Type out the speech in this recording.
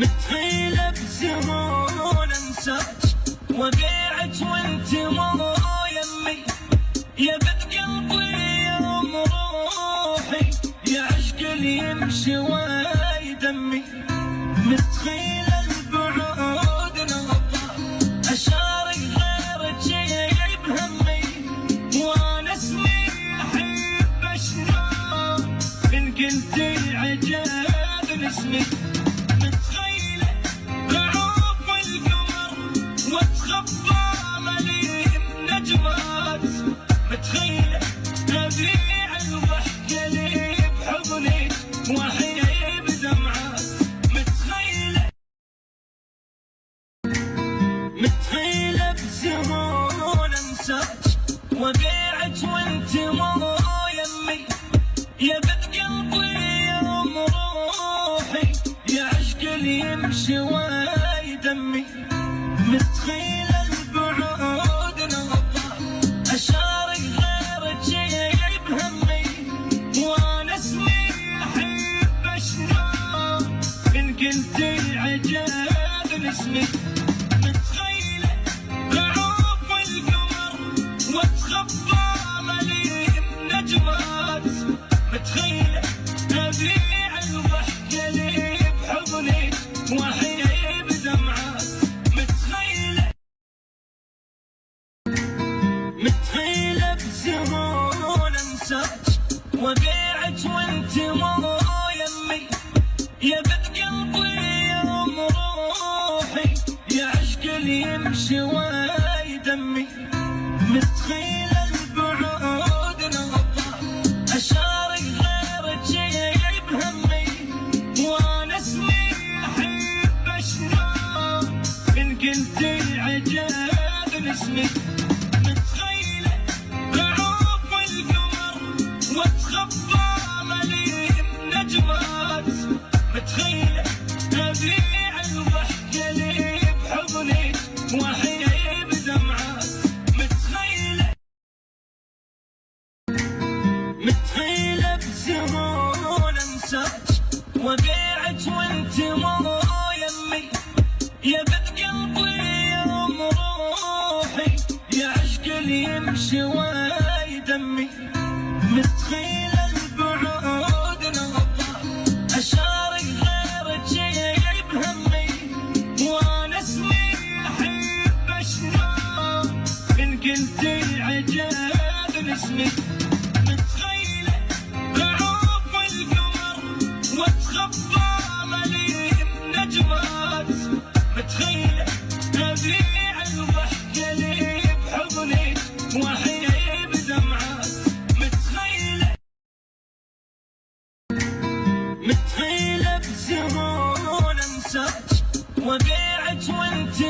متخيلة بسهولة انساك وبيعك وانت مو يمي، يا بنت قلبي يا ام روحي، يا عشق اللي يمشي واي دمي. متخيلة البعود نظر اشارك غيرك بهمي، وانا اسمي احب اشنو ان كنتي عجب اسمي. متخيلة غروب القمر وتخفى ظليم نجمات، متخيلة ربيع الضحك لي بحضني وحيي بدمعات. متخيلة بسهولة انساك وبيعك وانت مو يمي، يا بنت قلبي يا ام روحي، يا عشق اللي يمشي واي دمي. متخيلة البعود نظر اشارك غيرك بهمي، وانا اسمي احب اشنو ان كنتي عجب اسمي. متخيلة غروب القمر وتخفى ظليم نجمات، متخيلة ربيع الضحك لي بحضني وحيي بدمعات. متخيلة بسهولة انساك وبيعك وانت مو يمي، يا بنت قلبي يا ام روحي، يا عشق اللي يمشي واي دمي. متخيلة البعود نظر اشارك غيرك بهمي، وانا اسمي احب اشنو ان كنتي عجب اسمي. متخيلة غروب القمر وتخفى ظليم نجمات، متخيلة ربيع الضحك لي بحضني وحيي بدمعات. متخيلة بسهولة انساك وبيعك وانت مو يمي، يا بنت قلبي يا ام روحي، يا عشق اللي يمشي واي دمي. متخيلة البعود نظر اشارك غيرك بهمي، وانا اسمي احب اشنو ان كنتي عجب اسمي. متخيلة غروب القمر وتخفى ظليم نجمات، متخيلة ربيع الضحك لي بحضني وحيي بدمعات. متخيلة بسهولة انساك وبيعك وانت